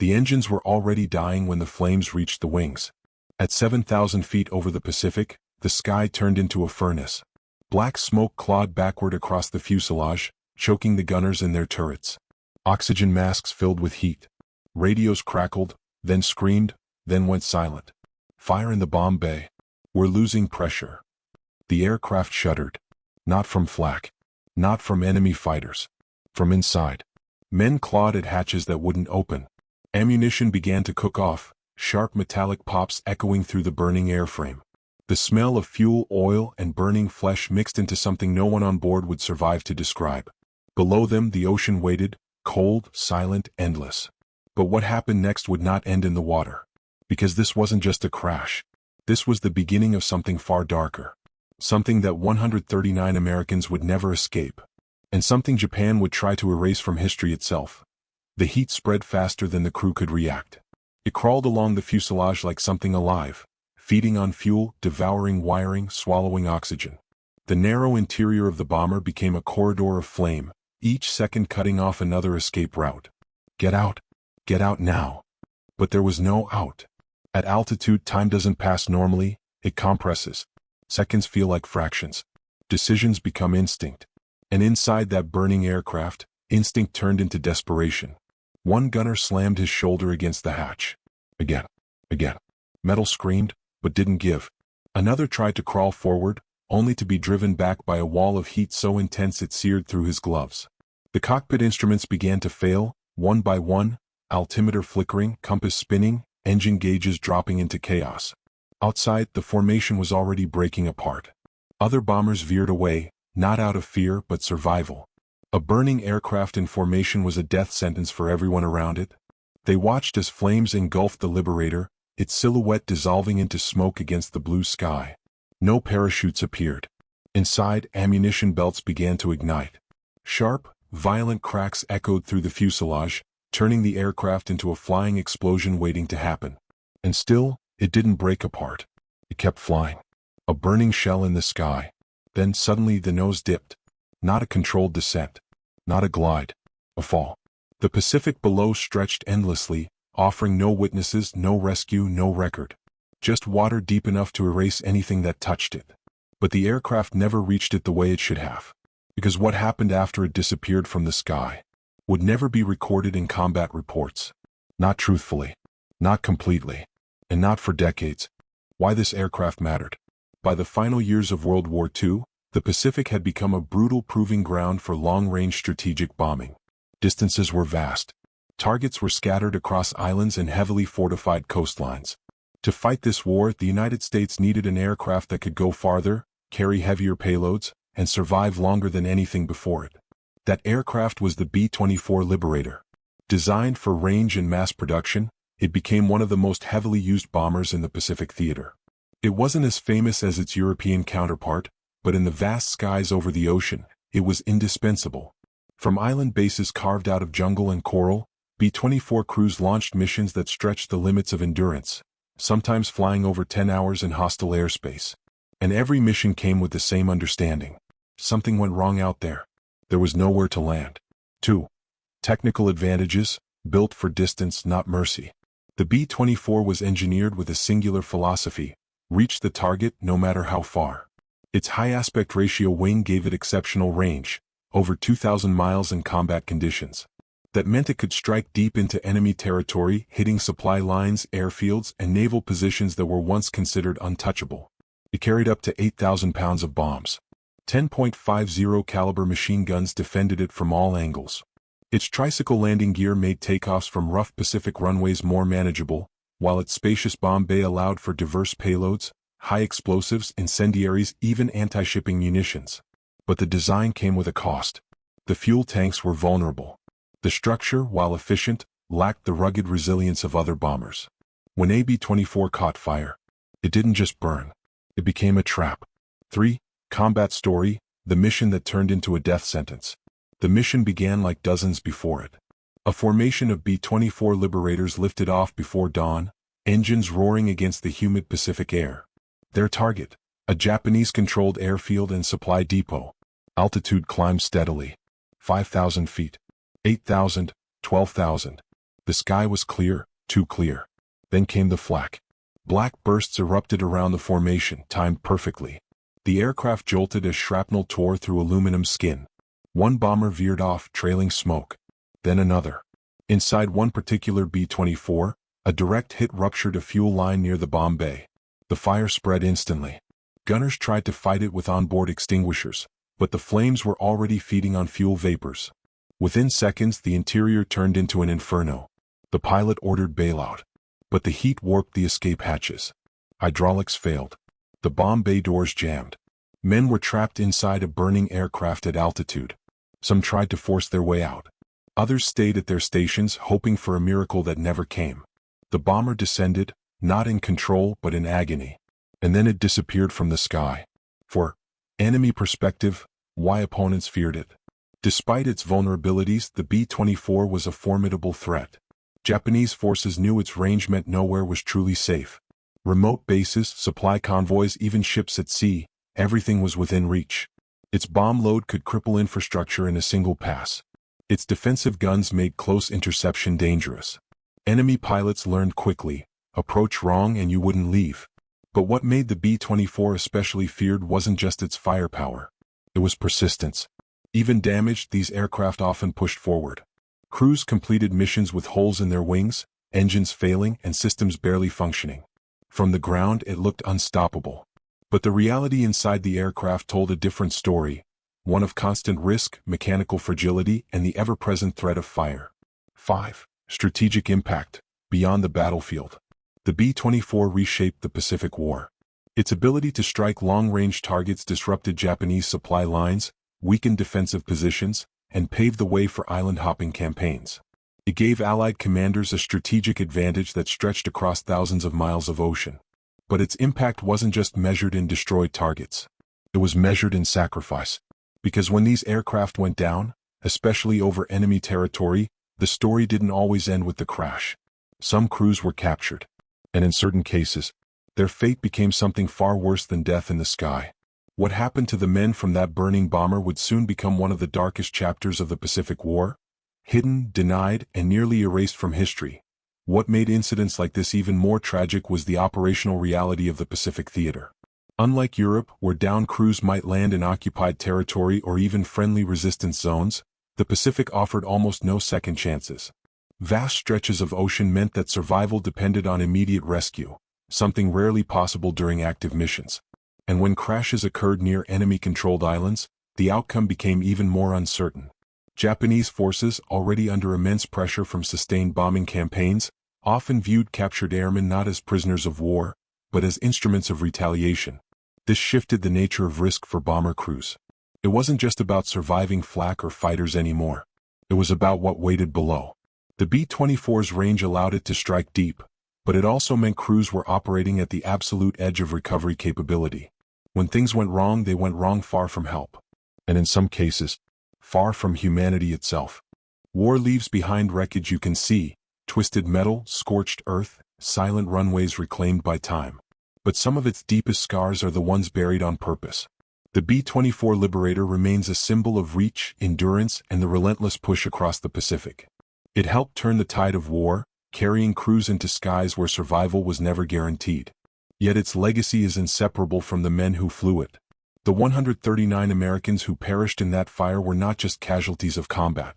The engines were already dying when the flames reached the wings. At 7,000 feet over the Pacific, the sky turned into a furnace. Black smoke clawed backward across the fuselage, choking the gunners in their turrets. Oxygen masks filled with heat. Radios crackled, then screamed, then went silent. Fire in the bomb bay. We're losing pressure. The aircraft shuddered. Not from flak. Not from enemy fighters. From inside. Men clawed at hatches that wouldn't open. Ammunition began to cook off, sharp metallic pops echoing through the burning airframe. The smell of fuel, oil, and burning flesh mixed into something no one on board would survive to describe. Below them, the ocean waited, cold, silent, endless. But what happened next would not end in the water. Because this wasn't just a crash. This was the beginning of something far darker. Something that 139 Americans would never escape. And something Japan would try to erase from history itself. The heat spread faster than the crew could react. It crawled along the fuselage like something alive, feeding on fuel, devouring wiring, swallowing oxygen. The narrow interior of the bomber became a corridor of flame, each second cutting off another escape route. Get out now. But there was no out. At altitude, time doesn't pass normally, it compresses. Seconds feel like fractions. Decisions become instinct. And inside that burning aircraft, instinct turned into desperation. One gunner slammed his shoulder against the hatch. Again. Metal screamed, but didn't give. Another tried to crawl forward, only to be driven back by a wall of heat so intense it seared through his gloves. The cockpit instruments began to fail, one by one, altimeter flickering, compass spinning, engine gauges dropping into chaos. Outside, the formation was already breaking apart. Other bombers veered away, not out of fear but survival. A burning aircraft in formation was a death sentence for everyone around it. They watched as flames engulfed the Liberator, its silhouette dissolving into smoke against the blue sky. No parachutes appeared. Inside, ammunition belts began to ignite. Sharp, violent cracks echoed through the fuselage, turning the aircraft into a flying explosion waiting to happen. And still, it didn't break apart. It kept flying. A burning shell in the sky. Then suddenly the nose dipped. Not a controlled descent. Not a glide. A fall. The Pacific below stretched endlessly, offering no witnesses, no rescue, no record. Just water deep enough to erase anything that touched it. But the aircraft never reached it the way it should have. Because what happened after it disappeared from the sky would never be recorded in combat reports. Not truthfully. Not completely. And not for decades. Why this aircraft mattered. By the final years of World War II, the Pacific had become a brutal proving ground for long-range strategic bombing. Distances were vast. Targets were scattered across islands and heavily fortified coastlines. To fight this war, the United States needed an aircraft that could go farther, carry heavier payloads, and survive longer than anything before it. That aircraft was the B-24 Liberator. Designed for range and mass production, it became one of the most heavily used bombers in the Pacific theater. It wasn't as famous as its European counterpart, but in the vast skies over the ocean, it was indispensable. From island bases carved out of jungle and coral, B-24 crews launched missions that stretched the limits of endurance, sometimes flying over 10 hours in hostile airspace. And every mission came with the same understanding. Something went wrong out there. There was nowhere to land. 2. Technical advantages, built for distance, not mercy. The B-24 was engineered with a singular philosophy: reach the target no matter how far. Its high aspect ratio wing gave it exceptional range, over 2,000 miles in combat conditions. That meant it could strike deep into enemy territory, hitting supply lines, airfields, and naval positions that were once considered untouchable. It carried up to 8,000 pounds of bombs. 10.50 caliber machine guns defended it from all angles. Its tricycle landing gear made takeoffs from rough Pacific runways more manageable, while its spacious bomb bay allowed for diverse payloads, high explosives, incendiaries, even anti-shipping munitions. But the design came with a cost. The fuel tanks were vulnerable. The structure, while efficient, lacked the rugged resilience of other bombers. When a B-24 caught fire, it didn't just burn. It became a trap. 3. Combat story, the mission that turned into a death sentence. The mission began like dozens before it. A formation of B-24 Liberators lifted off before dawn, engines roaring against the humid Pacific air. Their target, a Japanese-controlled airfield and supply depot. Altitude climbed steadily. 5,000 feet. 8,000, 12,000. The sky was clear, too clear. Then came the flak. Black bursts erupted around the formation, timed perfectly. The aircraft jolted as shrapnel tore through aluminum skin. One bomber veered off, trailing smoke. Then another. Inside one particular B-24, a direct hit ruptured a fuel line near the bomb bay. The fire spread instantly. Gunners tried to fight it with onboard extinguishers, but the flames were already feeding on fuel vapors. Within seconds, the interior turned into an inferno. The pilot ordered bailout, but the heat warped the escape hatches. Hydraulics failed. The bomb bay doors jammed. Men were trapped inside a burning aircraft at altitude. Some tried to force their way out. Others stayed at their stations, hoping for a miracle that never came. The bomber descended, not in control but in agony. And then it disappeared from the sky. For enemy perspective, why opponents feared it. Despite its vulnerabilities, the B-24 was a formidable threat. Japanese forces knew its range meant nowhere was truly safe. Remote bases, supply convoys, even ships at sea, everything was within reach. Its bomb load could cripple infrastructure in a single pass. Its defensive guns made close interception dangerous. Enemy pilots learned quickly, approach wrong and you wouldn't leave. But what made the B-24 especially feared wasn't just its firepower. It was persistence. Even damaged, these aircraft often pushed forward. Crews completed missions with holes in their wings, engines failing, and systems barely functioning. From the ground, it looked unstoppable. But the reality inside the aircraft told a different story, one of constant risk, mechanical fragility, and the ever-present threat of fire. 5. Strategic impact. Beyond the battlefield. The B-24 reshaped the Pacific War. Its ability to strike long-range targets disrupted Japanese supply lines, weakened defensive positions, and paved the way for island-hopping campaigns. It gave Allied commanders a strategic advantage that stretched across thousands of miles of ocean. But its impact wasn't just measured in destroyed targets. It was measured in sacrifice. Because when these aircraft went down, especially over enemy territory, the story didn't always end with the crash. Some crews were captured. And in certain cases, their fate became something far worse than death in the sky. What happened to the men from that burning bomber would soon become one of the darkest chapters of the Pacific War. Hidden, denied, and nearly erased from history. What made incidents like this even more tragic was the operational reality of the Pacific theater. Unlike Europe, where downed crews might land in occupied territory or even friendly resistance zones, the Pacific offered almost no second chances. Vast stretches of ocean meant that survival depended on immediate rescue, something rarely possible during active missions. And when crashes occurred near enemy-controlled islands, the outcome became even more uncertain. Japanese forces, already under immense pressure from sustained bombing campaigns, often viewed captured airmen not as prisoners of war, but as instruments of retaliation. This shifted the nature of risk for bomber crews. It wasn't just about surviving flak or fighters anymore. It was about what waited below. The B-24's range allowed it to strike deep, but it also meant crews were operating at the absolute edge of recovery capability. When things went wrong, they went wrong far from help. And in some cases, far from humanity itself. War leaves behind wreckage you can see, twisted metal, scorched earth, silent runways reclaimed by time. But some of its deepest scars are the ones buried on purpose. The B-24 Liberator remains a symbol of reach, endurance, and the relentless push across the Pacific. It helped turn the tide of war, carrying crews into skies where survival was never guaranteed. Yet its legacy is inseparable from the men who flew it. The 139 Americans who perished in that fire were not just casualties of combat.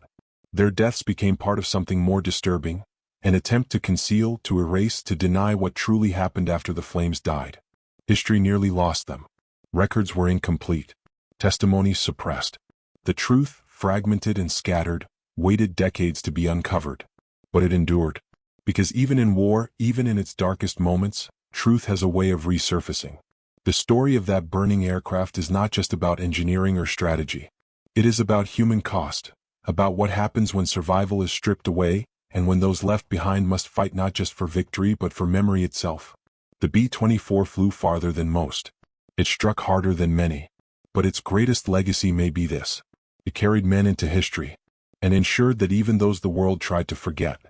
Their deaths became part of something more disturbing, an attempt to conceal, to erase, to deny what truly happened after the flames died. History nearly lost them. Records were incomplete. Testimonies suppressed. The truth, fragmented and scattered, waited decades to be uncovered. But it endured. Because even in war, even in its darkest moments, truth has a way of resurfacing. The story of that burning aircraft is not just about engineering or strategy. It is about human cost, about what happens when survival is stripped away, and when those left behind must fight not just for victory but for memory itself. The B-24 flew farther than most. It struck harder than many. But its greatest legacy may be this. It carried men into history, and ensured that even those the world tried to forget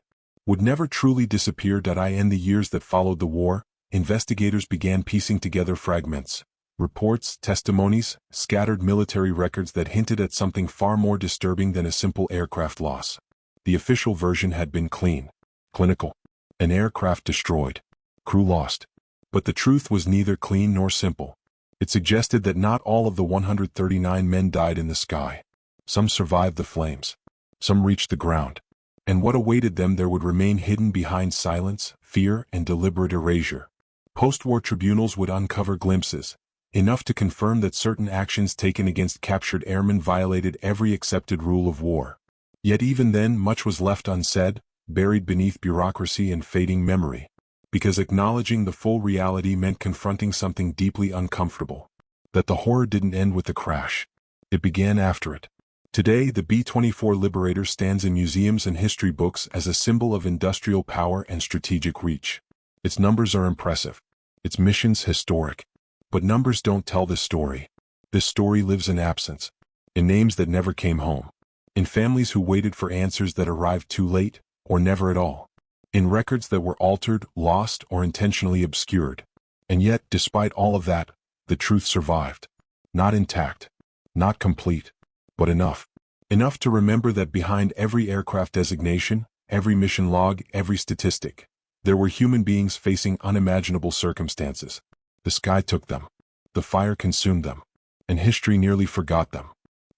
would never truly disappear. In the years that followed the war, investigators began piecing together fragments, reports, testimonies, scattered military records that hinted at something far more disturbing than a simple aircraft loss. The official version had been clean. Clinical. An aircraft destroyed. Crew lost. But the truth was neither clean nor simple. It suggested that not all of the 139 men died in the sky. Some survived the flames. Some reached the ground. And what awaited them there would remain hidden behind silence, fear, and deliberate erasure. Post-war tribunals would uncover glimpses, enough to confirm that certain actions taken against captured airmen violated every accepted rule of war. Yet even then much was left unsaid, buried beneath bureaucracy and fading memory. Because acknowledging the full reality meant confronting something deeply uncomfortable. That the horror didn't end with the crash. It began after it. Today, the B-24 Liberator stands in museums and history books as a symbol of industrial power and strategic reach. Its numbers are impressive. Its missions historic. But numbers don't tell this story. This story lives in absence. In names that never came home. In families who waited for answers that arrived too late, or never at all. In records that were altered, lost, or intentionally obscured. And yet, despite all of that, the truth survived. Not intact. Not complete. But enough. Enough to remember that behind every aircraft designation, every mission log, every statistic, there were human beings facing unimaginable circumstances. The sky took them. The fire consumed them. And history nearly forgot them.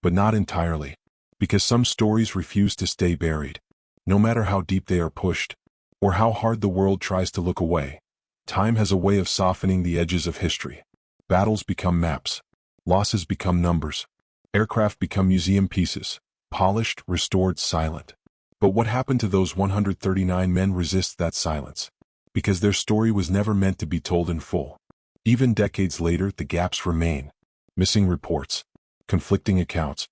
But not entirely. Because some stories refuse to stay buried. No matter how deep they are pushed, or how hard the world tries to look away, time has a way of softening the edges of history. Battles become maps. Losses become numbers. Aircraft become museum pieces, polished, restored, silent. But what happened to those 139 men resists that silence. Because their story was never meant to be told in full. Even decades later, the gaps remain. Missing reports. Conflicting accounts.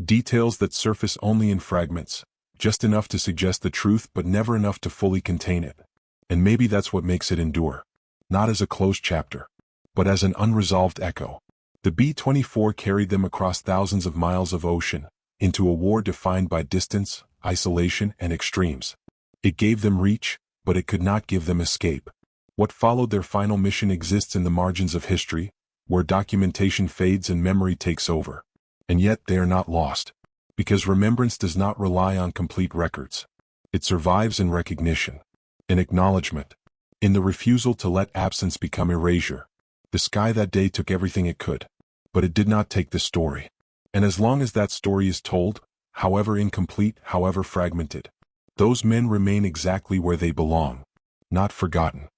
Details that surface only in fragments. Just enough to suggest the truth but never enough to fully contain it. And maybe that's what makes it endure. Not as a closed chapter, but as an unresolved echo. The B-24 carried them across thousands of miles of ocean, into a war defined by distance, isolation, and extremes. It gave them reach, but it could not give them escape. What followed their final mission exists in the margins of history, where documentation fades and memory takes over. And yet they are not lost. Because remembrance does not rely on complete records. It survives in recognition, in acknowledgement, in the refusal to let absence become erasure. The sky that day took everything it could, but it did not take the story. And as long as that story is told, however incomplete, however fragmented, those men remain exactly where they belong, not forgotten.